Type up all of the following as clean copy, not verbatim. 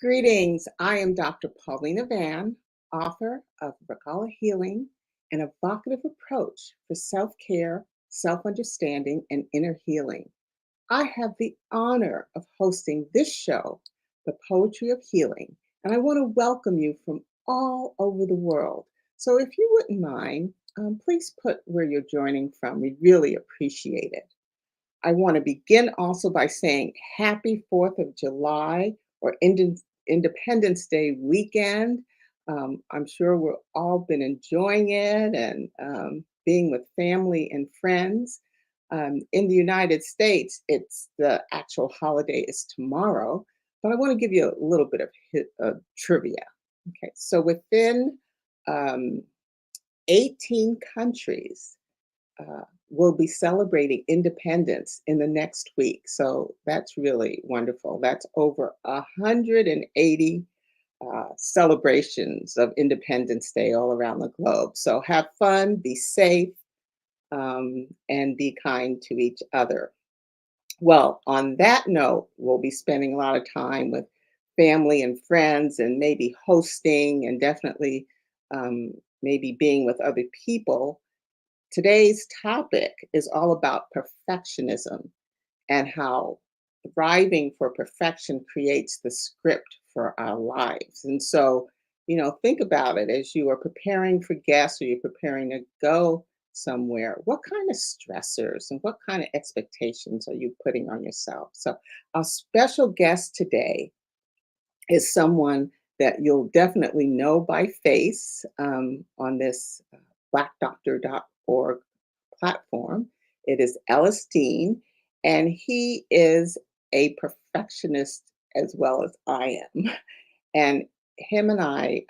Greetings. I am Dr. Paulina Van, author of Rakala Healing, an evocative approach for self care, self understanding, and inner healing. I have the honor of hosting this show, The Poetry of Healing, and I want to welcome you from all over the world. So if you wouldn't mind, please put where you're joining from. We really appreciate it. I want to begin also by saying happy 4th of July or Independence Day weekend. I'm sure we've all been enjoying it and being with family and friends. In the United States, it's the actual holiday is tomorrow, but I want to give you a little bit of trivia. Okay, so within um, 18 countries, will be celebrating independence in the next week. So that's really wonderful. That's over 180 celebrations of Independence Day all around the globe. So have fun, be safe, and be kind to each other. Well, on that note, we'll be spending a lot of time with family and friends and maybe hosting and definitely um, maybe being with other people. Today's topic is all about perfectionism and how thriving for perfection creates the script for our lives. And so, think about it as you are preparing for guests or you're preparing to go somewhere. What kind of stressors and what kind of expectations are you putting on yourself? So, our special guest today is someone that you'll definitely know by face on this blackdoctor.org platform. It is Ellis Dean, and he is a perfectionist as well as I am. And him and I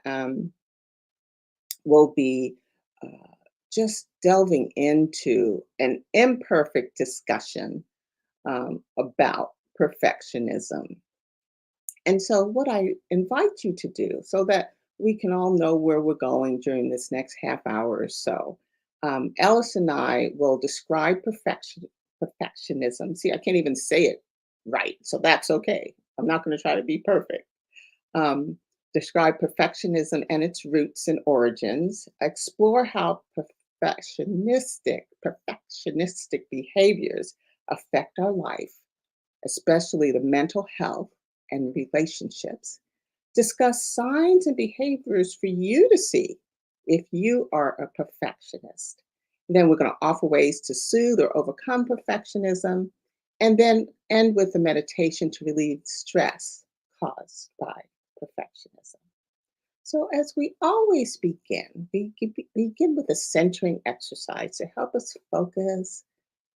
will be just delving into an imperfect discussion about perfectionism. And so, what I invite you to do so that we can all know where we're going during this next half hour or so, Alice and I will describe perfectionism. See, I can't even say it right, so that's okay. I'm not going to try to be perfect. Um, Describe perfectionism and its roots and origins. Explore how perfectionistic behaviors affect our life, especially the mental health and relationships. Discuss signs and behaviors for you to see if you are a perfectionist. Then we're going to offer ways to soothe or overcome perfectionism, and then end with a meditation to relieve stress caused by perfectionism. So, as we always begin with a centering exercise to help us focus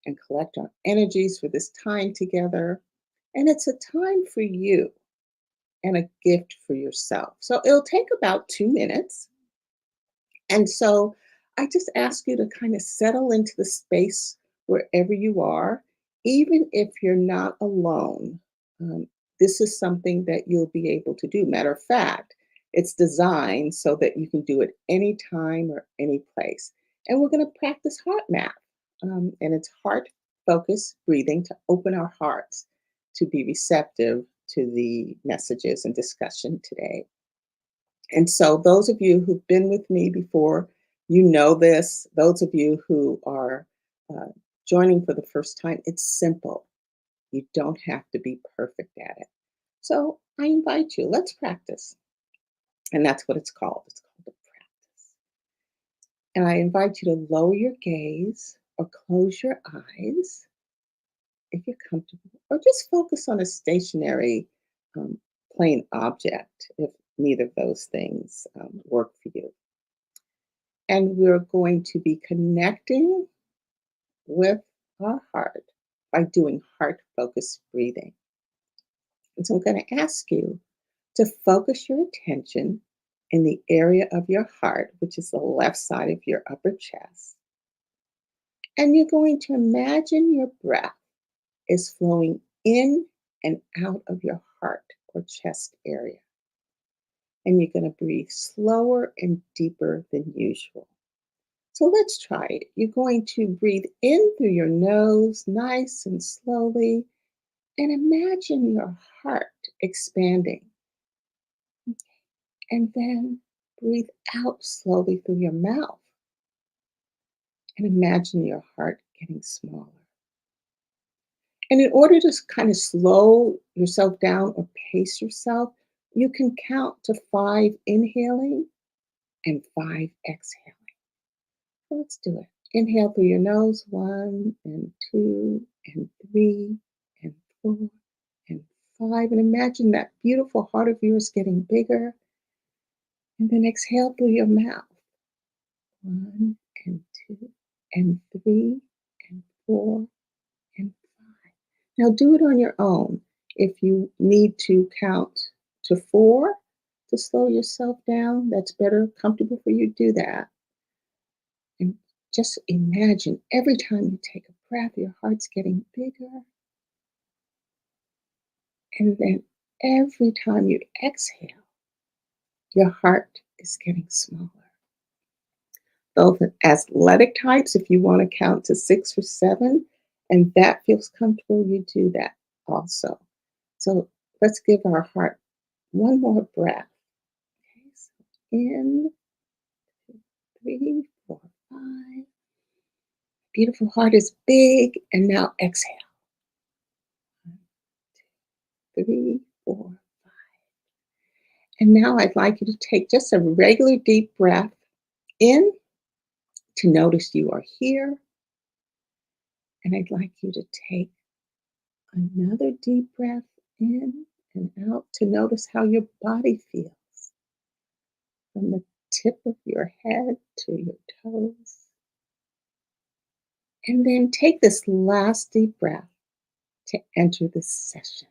and collect our energies for this time together. And it's a time for you and a gift for yourself. So it'll take about 2 minutes. And so I just ask you to kind of settle into the space wherever you are, even if you're not alone. Um, this is something that you'll be able to do. Matter of fact, it's designed so that you can do it anytime or any place. And we're going to practice heart math. And it's heart focused breathing to open our hearts to be receptive to the messages and discussion today. And so, those of you who've been with me before, you know this. Those of you who are uh, joining for the first time, it's simple. You don't have to be perfect at it. So, I invite you, let's practice. And that's what it's called. It's called a practice. And I invite you to lower your gaze or close your eyes if you're comfortable, or just focus on a stationary, um, plain object if neither of those things work for you. And we're going to be connecting with our heart by doing heart focused breathing. And so I'm going to ask you to focus your attention in the area of your heart, which is the left side of your upper chest. And you're going to imagine your breath is flowing in and out of your heart or chest area. And you're going to breathe slower and deeper than usual. So let's try it. You're going to breathe in through your nose, nice and slowly, and imagine your heart expanding And then breathe out slowly through your mouth and imagine your heart getting smaller. And in order to kind of slow yourself down or pace yourself, you can count to 5 inhaling and 5 exhaling. Let's do it. Inhale through your nose, 1 and 2 and 3 and 4 and 5. And imagine that beautiful heart of yours getting bigger. And then exhale through your mouth, 1 and 2 and 3 and 4 and 5. Now do it on your own. If you need to count to 4 to slow yourself down, that's better, comfortable for you, do that. And just imagine every time you take a breath, your heart's getting bigger. And then every time you exhale, your heart is getting smaller. Those athletic types, if you want to count to 6 or 7, and that feels comfortable, you do that also. So let's give our heart one more breath. Okay, so in, 3, 4, 5. Beautiful heart is big, and now exhale. 3, 4. And now I'd like you to take just a regular deep breath in to notice you are here. And I'd like you to take another deep breath in and out to notice how your body feels from the tip of your head to your toes. And then take this last deep breath to enter this session.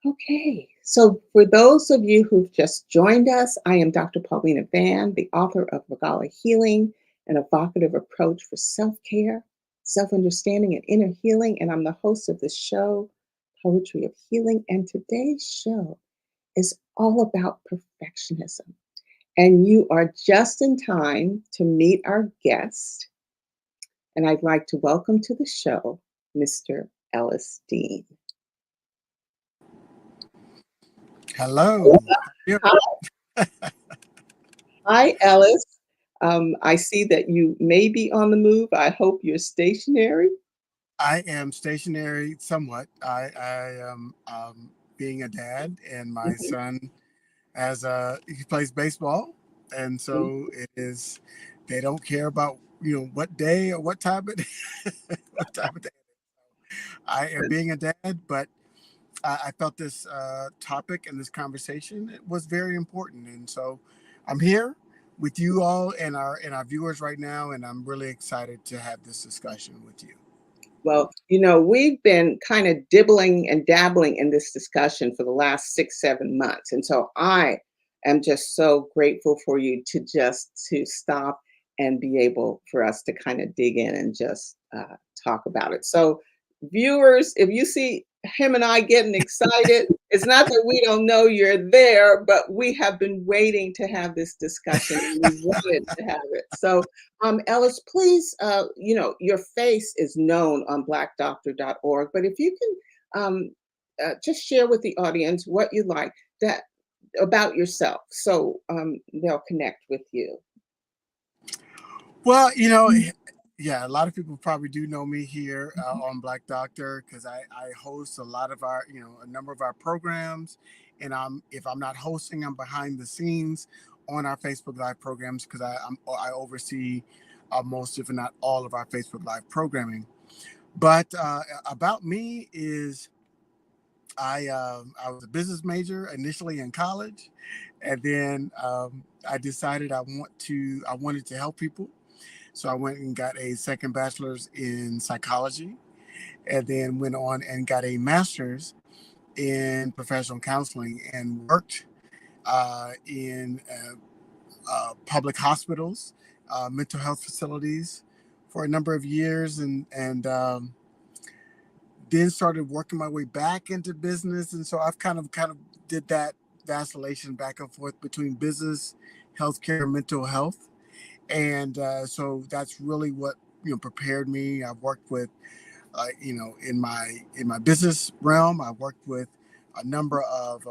Okay, so for those of you who've just joined us, I am Dr. Paulina Van, the author of Regala Healing, an evocative approach for self-care, self-understanding, and inner healing. And I'm the host of this show, Poetry of Healing. And today's show is all about perfectionism. And you are just in time to meet our guest. And I'd like to welcome to the show, Mr. Ellis Dean. Hello. Yep. Hi, Ellis. I see that you may be on the move. I hope you're stationary. I am stationary somewhat. I am being a dad, and my Mhm, son he plays baseball, and mhm. so it is. They don't care about what day or what time it what time of day. I am being a dad, but I felt this topic and this conversation it was very important, and so I'm here with you all and our viewers right now, and I'm really excited to have this discussion with you. Well, we've been kind of dibbling and dabbling in this discussion for the last 6, 7 months. And so I am just so grateful for you to stop and be able for us to kind of dig in and just talk about it. So viewers, if you see him and I getting excited, it's not that we don't know you're there, but we have been waiting to have this discussion and we wanted to have it. So Ellis, please, your face is known on blackdoctor.org, but if you can just share with the audience what you like that about yourself, so they'll connect with you. Well, yeah, a lot of people probably do know me here on Black Doctor because I host a lot of our, a number of our programs. And if I'm not hosting, I'm behind the scenes on our Facebook Live programs because I oversee most, if not all, of our Facebook Live programming. But about me is I was a business major initially in college, and then I decided I wanted to help people. So I went and got a second bachelor's in psychology, and then went on and got a master's in professional counseling and worked in public hospitals, mental health facilities for a number of years, and then started working my way back into business. And so I've kind of did that vacillation back and forth between business, healthcare, mental health, and so that's really what prepared me. I've worked with in my business realm. I worked with a number of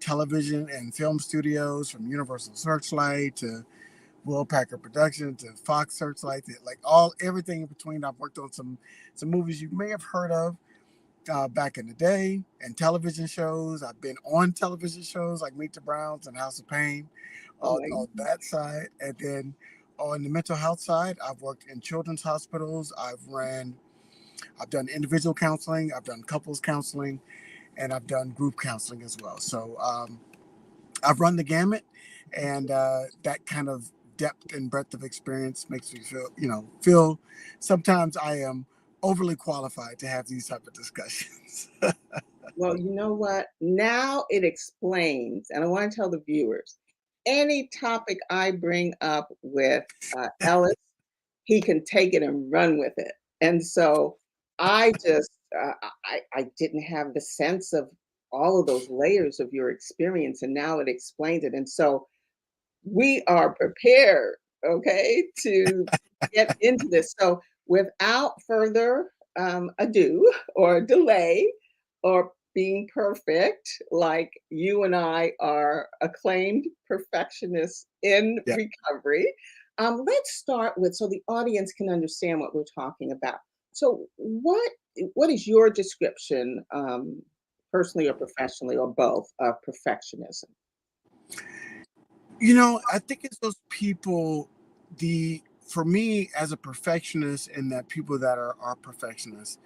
television and film studios, from Universal Searchlight to Will Packer Productions to Fox Searchlight, to like all everything in between. I've worked on some movies you may have heard of back in the day, and television shows. I've been on television shows like Meet the Browns and House of Pain, on that side. And then on the mental health side, I've worked in children's hospitals. I've done individual counseling, I've done couples counseling, and I've done group counseling as well. So I've run the gamut, and that kind of depth and breadth of experience makes me feel sometimes I am overly qualified to have these type of discussions. Well, you know what? Now it explains, and I want to tell the viewers, any topic I bring up with Ellis, he can take it and run with it. And so I just, I didn't have the sense of all of those layers of your experience, and now it explains it. And so we are prepared, okay, to get into this. So without further ado or delay or being perfect, like you and I are acclaimed perfectionists in Yeah. recovery, let's start with so the audience can understand what we're talking about. So what is your description, personally or professionally or both, of perfectionism? I think it's those people, the for me as a perfectionist, and that people that are perfectionists,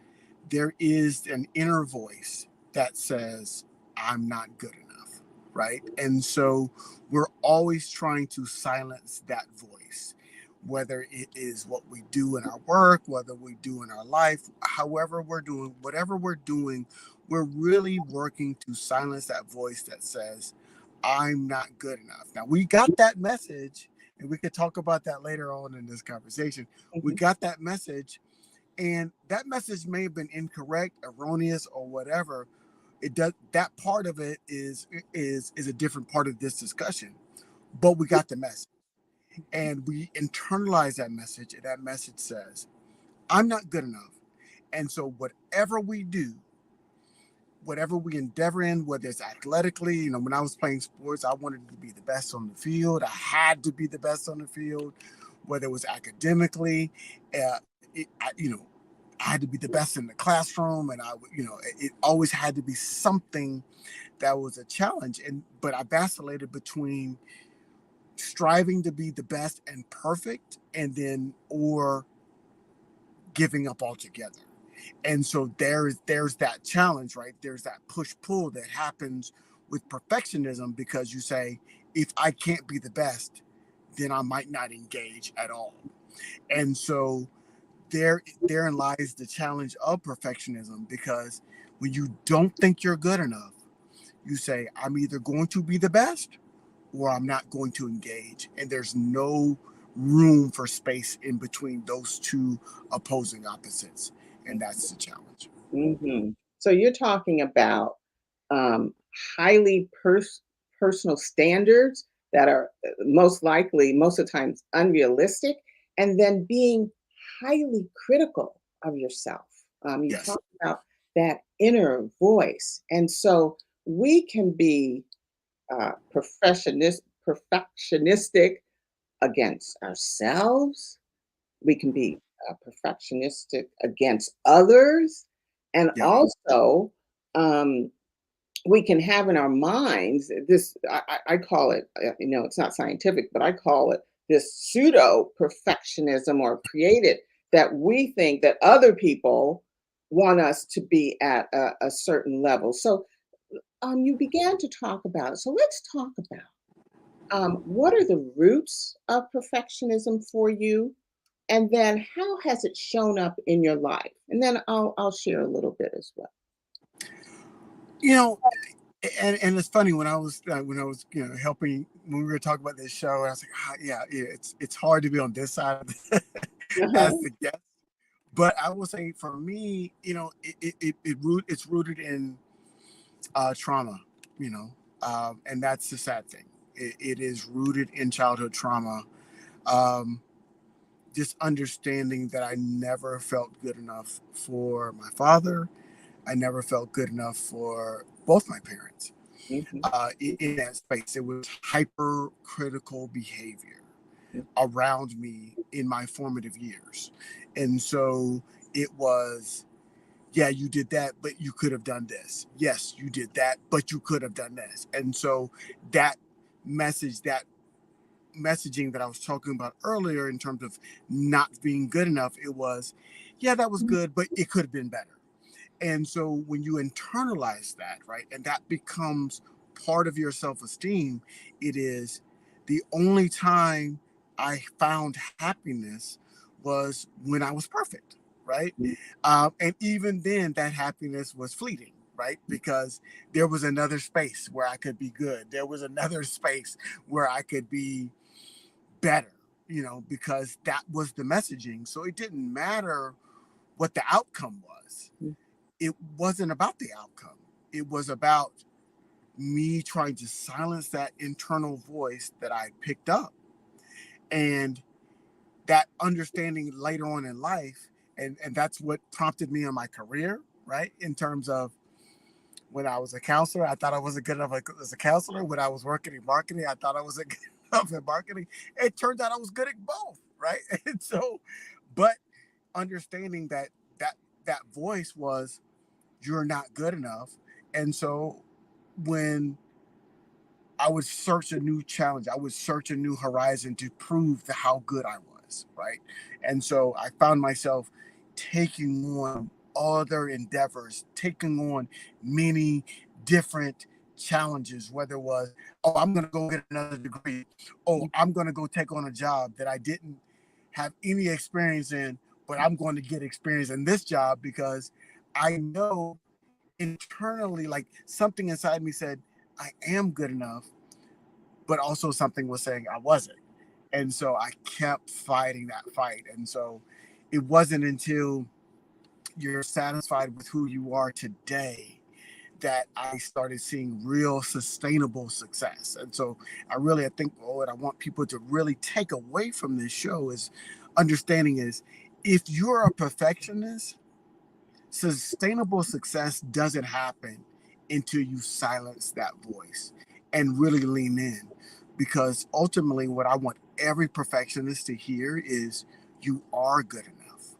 there is an inner voice that says, I'm not good enough, right? And so we're always trying to silence that voice, whether it is what we do in our work, whether we do in our life, however we're doing, whatever we're doing, we're really working to silence that voice that says, I'm not good enough. Now, we got that message, and we could talk about that later on in this conversation. We Mhm. got that message, and that message may have been incorrect, erroneous, or whatever. It does, that part of it is a different part of this discussion, but we got the message, and we internalize that message, and that message says, I'm not good enough. And so whatever we do, whatever we endeavor in, whether it's athletically, when I was playing sports, I wanted to be the best on the field. I had to be the best on the field. Whether it was academically, I had to be the best in the classroom, and it always had to be something that was a challenge. But I vacillated between striving to be the best and perfect, and then or giving up altogether. And so there's that challenge, right? There's that push pull that happens with perfectionism, because you say, if I can't be the best, then I might not engage at all. And so therein lies the challenge of perfectionism, because when you don't think you're good enough, you say, I'm either going to be the best or I'm not going to engage. And there's no room for space in between those two opposing opposites. And that's the challenge. Mhm. So you're talking about um, highly personal standards that are most likely, most of the times, unrealistic, and then being highly critical of yourself. You Yes. talk about that inner voice, and so we can be perfectionistic against ourselves. We can be perfectionistic against others, and Yeah. also um, we can have in our minds this. I call it, it's not scientific, but I call it this pseudo perfectionism or created, that we think that other people want us to be at a certain level. So you began to talk about it. So let's talk about what are the roots of perfectionism for you? And then how has it shown up in your life? And then I'll share a little bit as well. You know, and it's funny, when I was helping, when we were talking about this show, I was like, yeah, it's hard to be on this side as Uh-huh. the guest. But I will say, for me, it's rooted in trauma, and that's the sad thing. It is rooted in childhood trauma. Um, just understanding that I never felt good enough for my father. I never felt good enough for both my parents. Mhm, in that space. It was hypercritical behavior mhm, around me in my formative years. And so it was, yeah, you did that, but you could have done this. Yes, you did that, but you could have done this. And so that that messaging that I was talking about earlier in terms of not being good enough, it was, yeah, that was good, but it could have been better. And so when you internalize that, right, and that becomes part of your self esteem, it is the only time I found happiness was when I was perfect, right? mhm, And even then, that happiness was fleeting, right? Because there was another space where I could be good. There was another space where I could be better, because that was the messaging. So it didn't matter what the outcome was. mhm, It wasn't about the outcome. It was about me trying to silence that internal voice that I picked up. And that understanding later on in life, and that's what prompted me in my career, right? In terms of when I was a counselor, I thought I wasn't good enough as a counselor. When I was working in marketing, I thought I wasn't good enough in marketing. It turned out I was good at both, right? And so, but understanding that that voice was, you're not good enough. And so when I would search a new challenge, I would search a new horizon to prove how good I was, right? And so I found myself taking on other endeavors, taking on many different challenges, whether it was, oh, I'm going to go get another degree. Oh, mhm, I'm going to go take on a job that I didn't have any experience in, but I'm going to get experience in this job because I know internally, like something inside me said, I am good enough, but also something was saying I wasn't. And so I kept fighting that fight. And so it wasn't until you're satisfied with who you are today that I started seeing real sustainable success. And so I think what I want people to really take away from this show is understanding is, if you're a perfectionist, sustainable success doesn't happen until you silence that voice and really lean in. Because ultimately, what I want every perfectionist to hear is, you are good enough.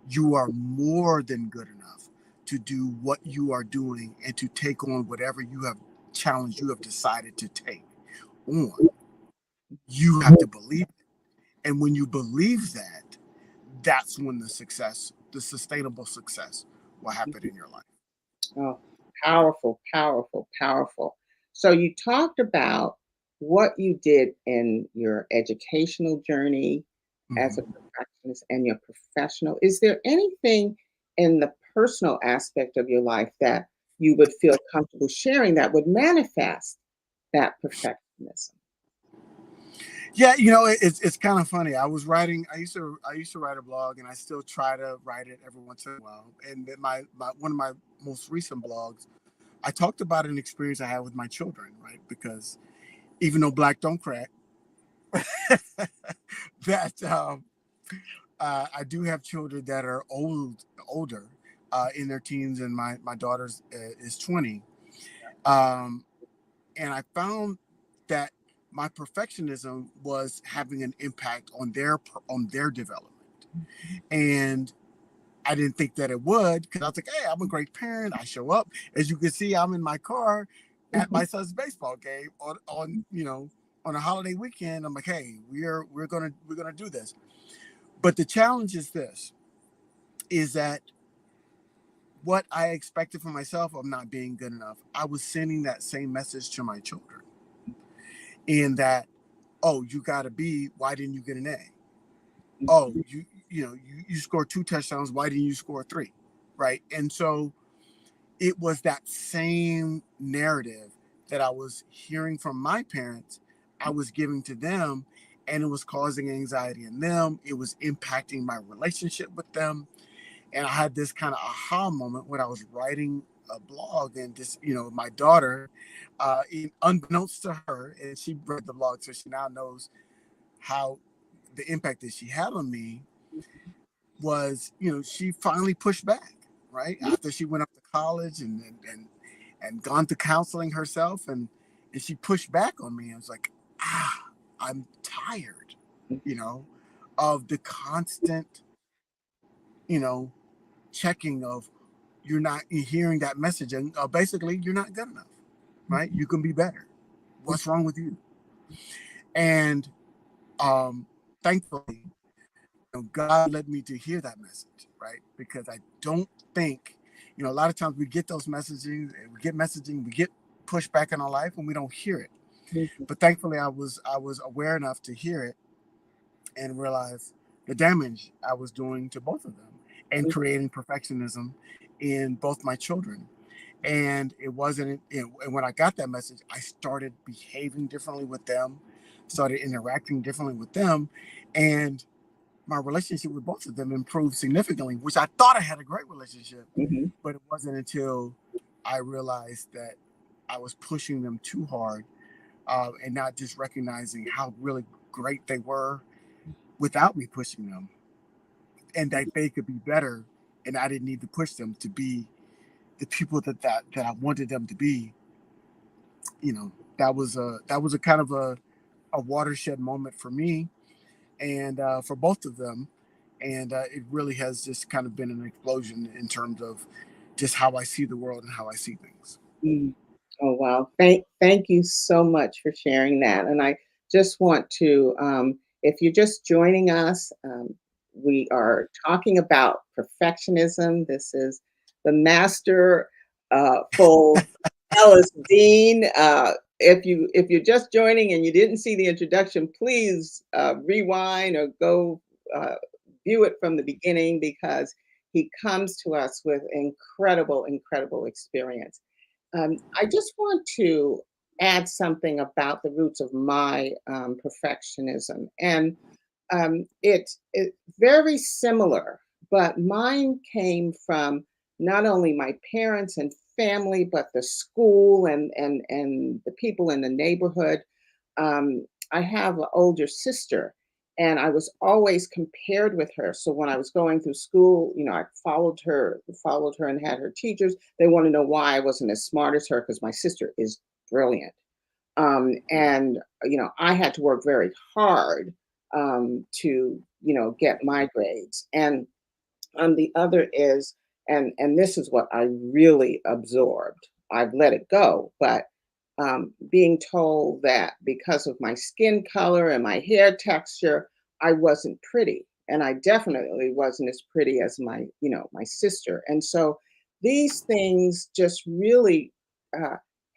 You are more than good enough to do what you are doing and to take on whatever you have challenged, you have decided to take on. You have to believe it. And when you believe that, that's when the sustainable success will happen mhm. in your life. Oh, powerful, powerful, powerful. So you talked about what you did in your educational journey as a Mhm. perfectionist and your professional. Is there anything in the personal aspect of your life that you would feel comfortable sharing that would manifest that perfectionism? Yeah, it's kind of funny. I was writing. I used to write a blog, and I still try to write it every once in a while. And my one of my most recent blogs, I talked about an experience I had with my children, right? Because even though black don't crack, that I do have children that are older, in their teens, and my daughter's is 20. Um, and I found that my perfectionism was having an impact on their development, and I didn't think that it would, because I was like, hey, I'm a great parent. I show up. As you can see, I'm in my car at Mhm, my son's baseball game on a holiday weekend. I'm like, hey, we're gonna do this. But the challenge is this: is that what I expected from myself of not being good enough, I was sending that same message to my children, in that, oh, you got to be, why didn't you get an A? Oh, mhm, you scored two touchdowns, why didn't you score three? Right? And so it was that same narrative that I was hearing from my parents, I was giving to them, and it was causing anxiety in them. It was impacting my relationship with them. And I had this kind of aha moment when I was writing a blog, and just, my daughter, unbeknownst to her, and she read the blog, so she now knows how the impact that she had on me was, she finally pushed back, right? mhm, After she went up to college, and and gone to counseling herself, and she pushed back on me and was like, I'm tired, you know, of the constant, you know, checking of you're hearing that message, and basically you're not good enough, right? You can be better. What's wrong with you? And thankfully, God led me to hear that message, right? Because I don't think, a lot of times we get those messaging, we get pushback in our life and we don't hear it. But thankfully, I was aware enough to hear it and realize the damage I was doing to both of them and creating perfectionism in both my children. And it wasn't, and when I got that message, I started behaving differently with them, started interacting differently with them, and my relationship with both of them improved significantly, which I thought I had a great relationship, Mhm. but it wasn't until I realized that I was pushing them too hard, and not just recognizing how really great they were without me pushing them, and that they could be better, and I didn't need to push them to be the people that I wanted them to be. That was a kind of a watershed moment for me, and for both of them, and it really has just kind of been an explosion in terms of just how I see the world and how I see things. Mm. Oh, wow. Thank you so much for sharing that. And I just want to, if you're just joining us, we are talking about perfectionism. This is the master full Ellis Dean. If you're just joining and you didn't see the introduction, please rewind or go uh, view it from the beginning, because he comes to us with incredible, incredible experience. I just want to add something about the roots of my perfectionism, and it's very similar, but mine came from not only my parents and family, but the school and the people in the neighborhood. I have an older sister, and I was always compared with her. So when I was going through school, I followed her, and had her teachers. They want to know why I wasn't as smart as her, because my sister is brilliant. And I had to work very hard to get my grades. And the other is, and this is what I really absorbed. I've let it go, but being told that because of my skin color and my hair texture, I wasn't pretty, and I definitely wasn't as pretty as my sister. And so these things just really uh,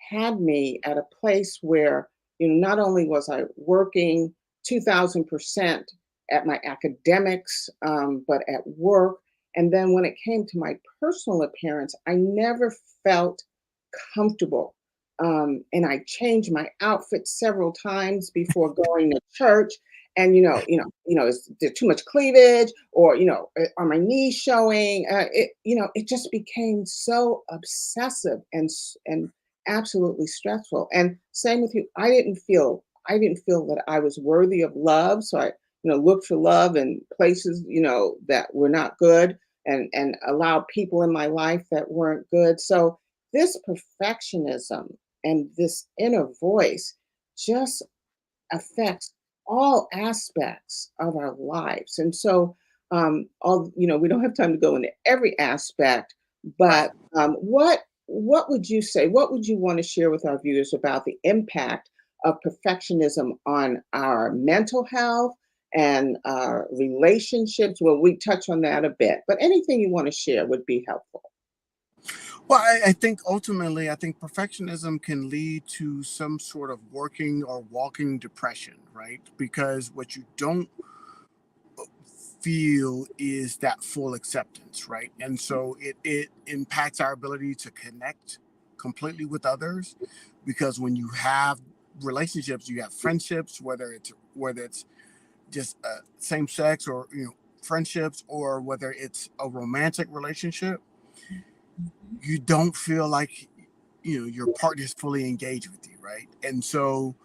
had me at a place where not only was I working 2,000% at my academics, but at work. And then when it came to my personal appearance, I never felt comfortable. And I changed my outfit several times before going to church. And is there too much cleavage, or are my knees showing? It just became so obsessive and absolutely stressful. And same with you. I didn't feel that I was worthy of love, so I looked for love in places that were not good, and allowed people in my life that weren't good. So this perfectionism and this inner voice just affects all aspects of our lives. And so, we don't have time to go into every aspect, Right. but what would you say? What would you want to share with our viewers about the impact of perfectionism on our mental health and our relationships? Well, we touch on that a bit, but anything you want to share would be helpful. Well, I think ultimately, I think perfectionism can lead to some sort of working or walking depression, right? Because what you don't feel is that full acceptance, right? And so it impacts our ability to connect completely with others, because when you have relationships, you have friendships, whether it's just same sex, or friendships, or whether it's a romantic relationship, you don't feel like your partner is fully engaged with you, right? And so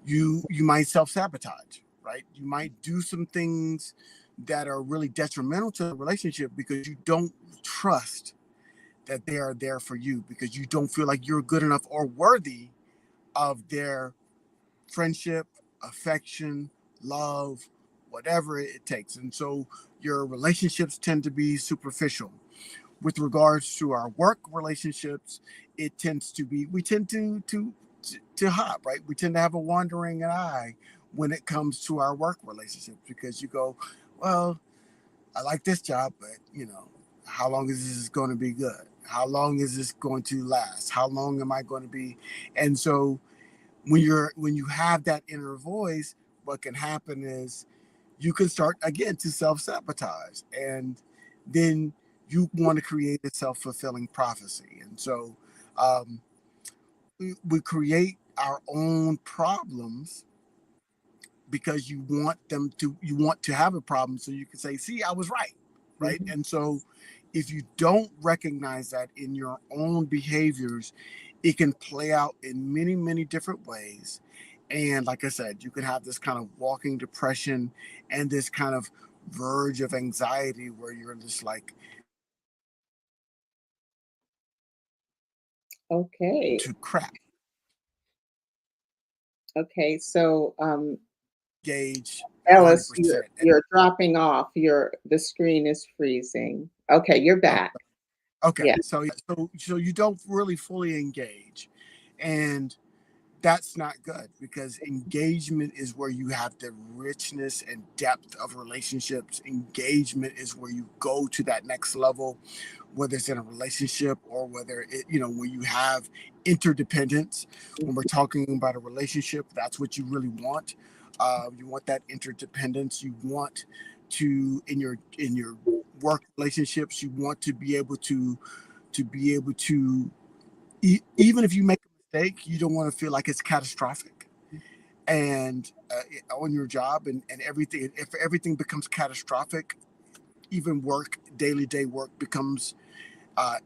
you might self-sabotage, right? You might do some things that are really detrimental to the relationship, because you don't trust that they are there for you because you don't feel like you're good enough or worthy of their friendship, affection, love, whatever it takes. And so your relationships tend to be superficial. With regards to our work relationships, it tends to be we tend to hop, right? We tend to have a wandering eye when it comes to our work relationships because you go, well, I like this job, but how long is this going to be good? How long is this going to last? How long am I going to be? And so when you have that inner voice, what can happen is you can start again to self-sabotage, and then you want to create a self-fulfilling prophecy. And so um, we create our own problems because you want to have a problem so you can say, see, I was right. Right. Mhm. And so if you don't recognize that in your own behaviors, it can play out in many, many different ways. And like I said, you can have this kind of walking depression and this kind of verge of anxiety where you're just like Okay. to crap Okay. So, gauge Ellis, 100%. you're dropping off. The screen is freezing. Okay, you're Oh, back. okay. Yeah. So you don't really fully engage. And that's not good because engagement is where you have the richness and depth of relationships. Engagement is where you go to that next level, whether it's in a relationship or whether where you have interdependence. When we're talking about a relationship, that's what you really want. You want that interdependence. You want to in your work relationships, you want to be able to even if you make a mistake, you don't want to feel like it's catastrophic. And on your job and everything, if everything becomes catastrophic, even work, daily day work becomes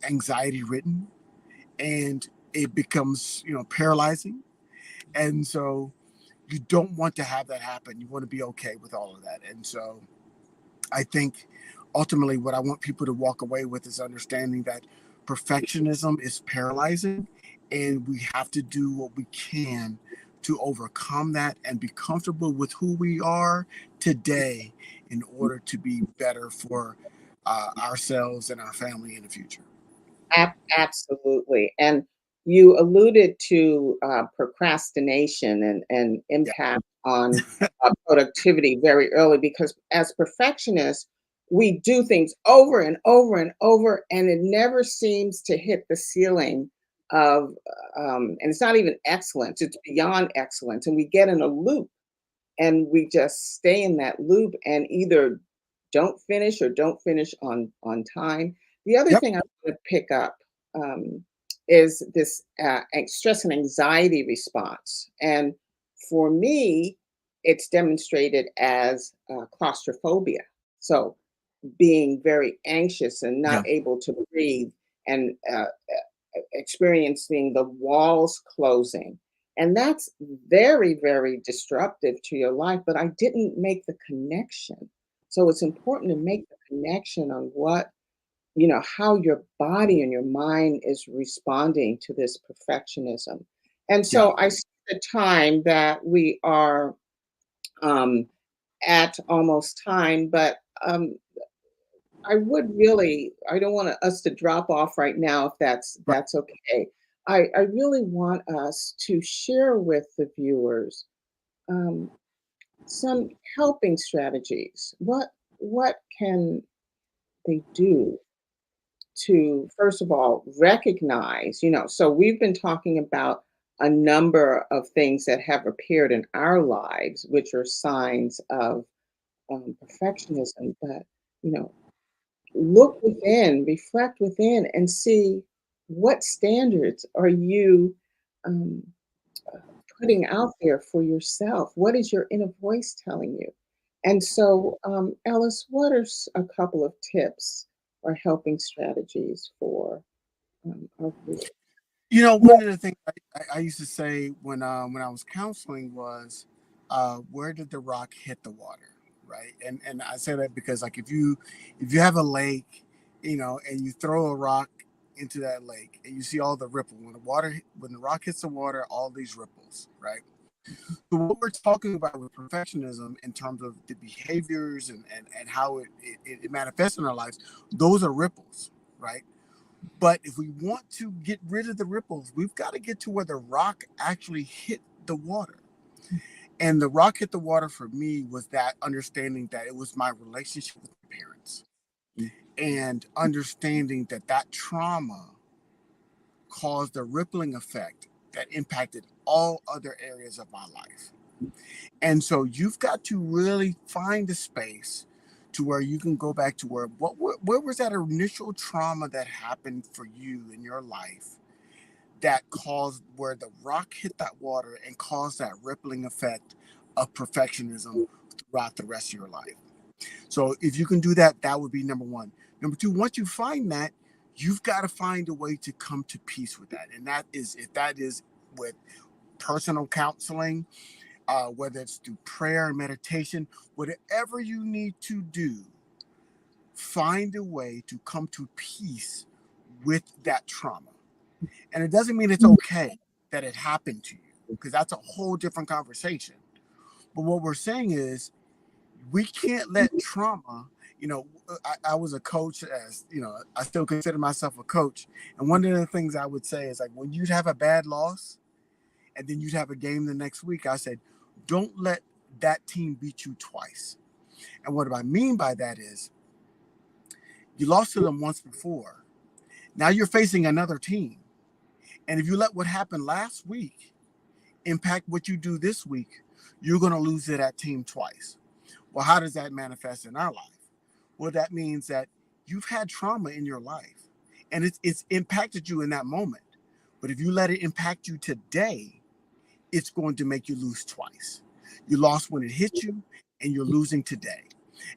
anxiety ridden, and it becomes paralyzing. And so you don't want to have that happen. You want to be okay with all of that. And so I think ultimately what I want people to walk away with is understanding that perfectionism is paralyzing, and we have to do what we can to overcome that and be comfortable with who we are today in order to be better for ourselves and our family in the future. Absolutely. And you alluded to procrastination and Yeah. impact on productivity very early because as perfectionists, we do things over and over and over, and it never seems to hit the ceiling of, and it's not even excellence, it's beyond excellence. And we get in a loop and we just stay in that loop and either don't finish or don't finish on time. The other Yep. thing I want to pick up is this stress and anxiety response, and for me, it's demonstrated as claustrophobia. So being very anxious and not Yeah. able to breathe and experiencing the walls closing. And that's very, very disruptive to your life. But I didn't make the connection. So it's important to make the connection on how your body and your mind is responding to this perfectionism. And Yeah. so I see the time that we are um, at almost time, but I don't want us to drop off right now if Right. that's okay. I really want us to share with the viewers um, some helping strategies. What can they do to, first of all, recognize, so we've been talking about a number of things that have appeared in our lives, which are signs of perfectionism, but you know, look within, reflect within, and see what standards are you um, putting out there for yourself? What is your inner voice telling you? And so, Ellis, what are a couple of tips or helping strategies for our viewers? One of the things I used to say when I was counseling was, where did the rock hit the water, right? And I say that because like if you have a lake, and you throw a rock into that lake, and you see all the ripple when the rock hits the water, all these ripples, right? So what we're talking about with perfectionism in terms of the behaviors and how it manifests in our lives, those are ripples, right? But if we want to get rid of the ripples, we've got to get to where the rock actually hit the water. And the rock hit the water for me was that understanding that it was my relationship with my parents, and understanding that that trauma caused a rippling effect that impacted all other areas of my life. And so you've got to really find a space to where you can go back to where was that initial trauma that happened for you in your life that caused where the rock hit that water and caused that rippling effect of perfectionism throughout the rest of your life. So if you can do that, that would be number one. Number two, once you find that, you've got to find a way to come to peace with that. And that is, if that is with personal counseling, whether it's through prayer and meditation, whatever you need to do, find a way to come to peace with that trauma. And it doesn't mean it's okay that it happened to you, because that's a whole different conversation. But what we're saying is we can't let trauma, I was a coach, as you know, I still consider myself a coach. And one of the things I would say is, like, when you'd have a bad loss and then you'd have a game the next week, I said, don't let that team beat you twice. And what I mean by that is you lost to them once before. Now you're facing another team. And if you let what happened last week impact what you do this week, you're going to lose to that team twice. Well, how does that manifest in our life? Well, that means that you've had trauma in your life and it's impacted you in that moment. But if you let it impact you today, it's going to make you lose twice. You lost when it hit you, and you're losing today.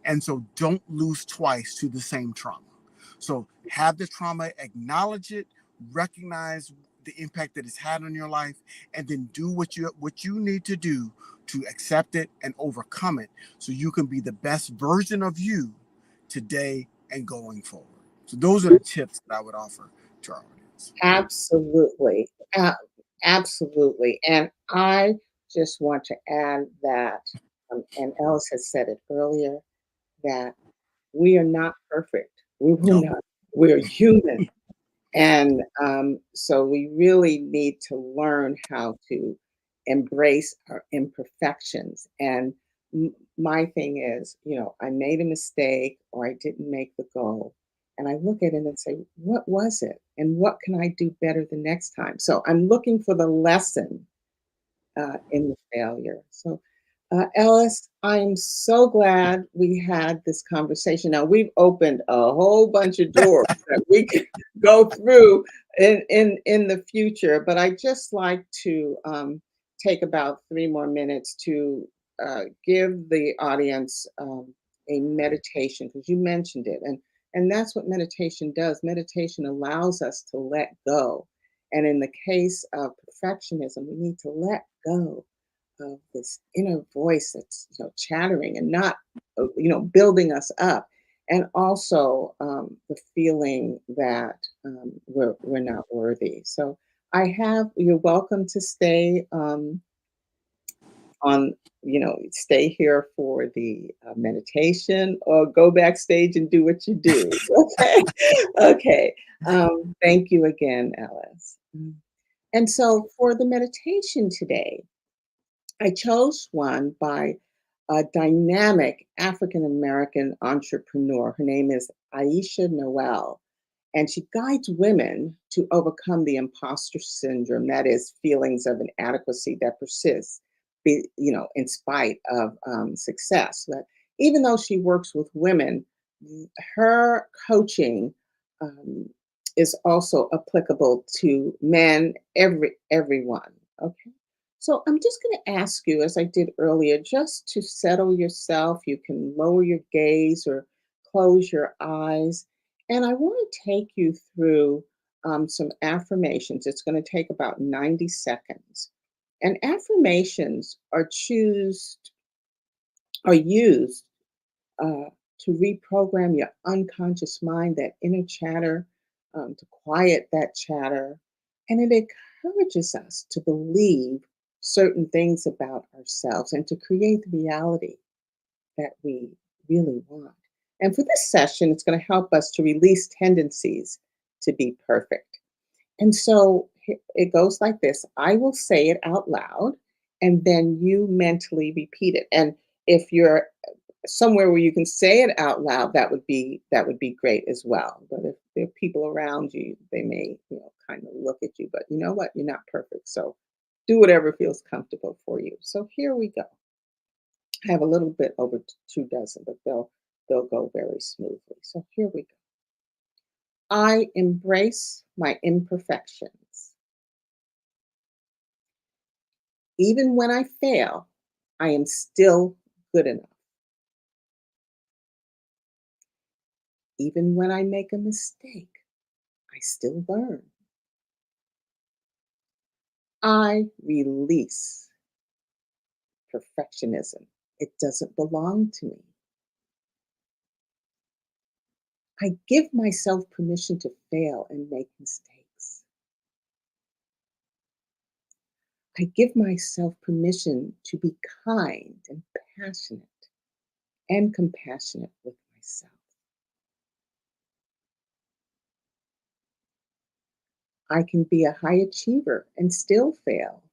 And so don't lose twice to the same trauma. So have the trauma, acknowledge it, recognize the impact that it's had on your life, and then do what you need to do to accept it and overcome it so you can be the best version of you today and going forward. So those are the tips that I would offer to our audience. Absolutely. Uh, Absolutely. And I just want to add that, and Ellis has said it earlier, that we are not perfect. We will No. not. We're human. And so we really need to learn how to embrace our imperfections. And my thing is, I made a mistake or I didn't make the goal. And I look at it and say, what was it? And what can I do better the next time? So I'm looking for the lesson in the failure. So, Ellis, I'm so glad we had this conversation. Now we've opened a whole bunch of doors that we can go through in the future, but I just like to take about 3 more minutes to give the audience a meditation because you mentioned it, and that's what meditation does. Meditation allows us to let go, and in the case of perfectionism, we need to let go of this inner voice that's chattering and not building us up, and also the feeling that we're not worthy. So you're welcome to stay on stay here for the meditation or go backstage and do what you do. Okay. Okay. Thank you again, Ellis. And so for the meditation today, I chose one by a dynamic African American entrepreneur. Her name is Aisha Noel, and she guides women to overcome the imposter syndrome, that is, feelings of inadequacy that persists, in spite of success. But even though she works with women, her coaching um, is also applicable to men, everyone. Okay. So I'm just going to ask you, as I did earlier, just to settle yourself. You can lower your gaze or close your eyes. And I want to take you through some affirmations. It's going to take about 90 seconds. And affirmations are used uh, to reprogram your unconscious mind, that inner chatter, to quiet that chatter, and it encourages us to believe certain things about ourselves and to create the reality that we really want. And for this session, it's going to help us to release tendencies to be perfect. And so it goes like this. I will say it out loud, and then you mentally repeat it. And if you're somewhere where you can say it out loud, that would be great as well. But if there are people around you, they may, kind of look at you. But you know what? You're not perfect. So do whatever feels comfortable for you. So here we go. I have a little bit over 2 dozen, but they'll go very smoothly. So here we go. I embrace my imperfections. Even when I fail, I am still good enough. Even when I make a mistake, I still learn. I release perfectionism. It doesn't belong to me. I give myself permission to fail and make mistakes. I give myself permission to be kind and passionate and compassionate with myself. I can be a high achiever and still fail.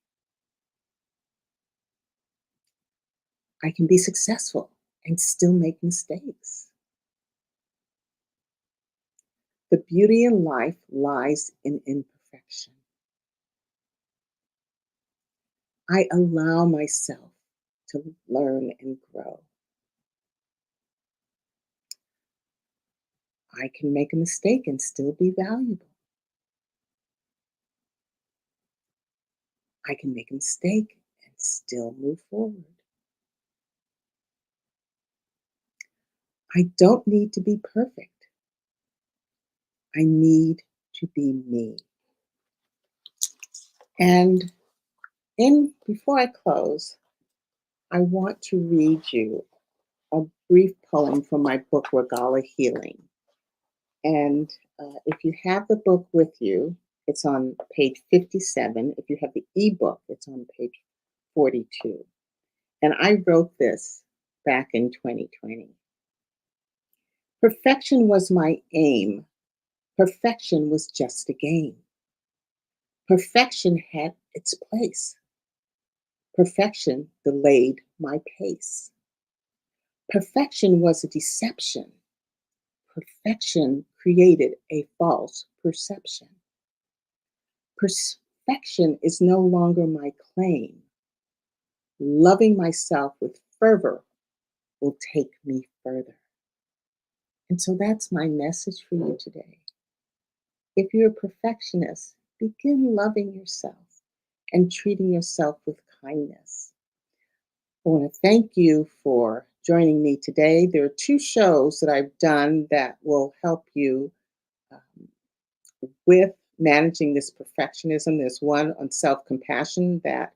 I can be successful and still make mistakes. The beauty in life lies in imperfection. I allow myself to learn and grow. I can make a mistake and still be valuable. I can make a mistake and still move forward. I don't need to be perfect. I need to be me. And in before I close, I want to read you a brief poem from my book, Regala Healing. And if you have the book with you, it's on page 57. If you have the ebook, it's on page 42. And I wrote this back in 2020. Perfection was my aim. Perfection was just a game. Perfection had its place. Perfection delayed my pace. Perfection was a deception. Perfection created a false perception. Perfection is no longer my claim. Loving myself with fervor will take me further. And so that's my message for you today. If you're a perfectionist, begin loving yourself and treating yourself with kindness. I want to thank you for joining me today. There are 2 shows that I've done that will help you um, with managing this perfectionism. There's one on self compassion that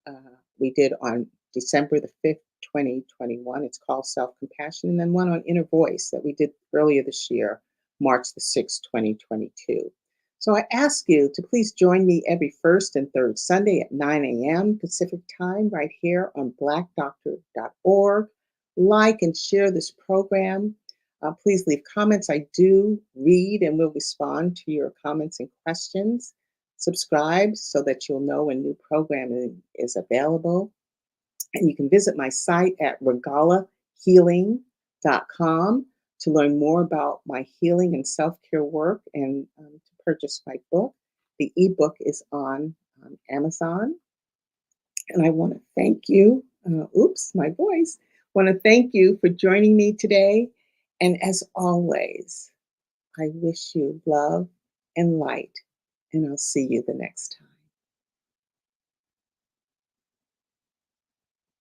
uh, we did on December the 5th, 2021. It's called Self Compassion. And then one on inner voice that we did earlier this year, March the 6th, 2022. So I ask you to please join me every first and third Sunday at 9 a.m. Pacific time right here on blackdoctor.org. Like and share this program. Please leave comments. I do read and will respond to your comments and questions. Subscribe so that you'll know when new programming is available. And you can visit my site at regalahealing.com to learn more about my healing and self-care work and to purchase my book. The ebook is on Amazon. And I want to thank you. Oops, my voice. Want to thank you for joining me today. And as always, I wish you love and light, and I'll see you the next time.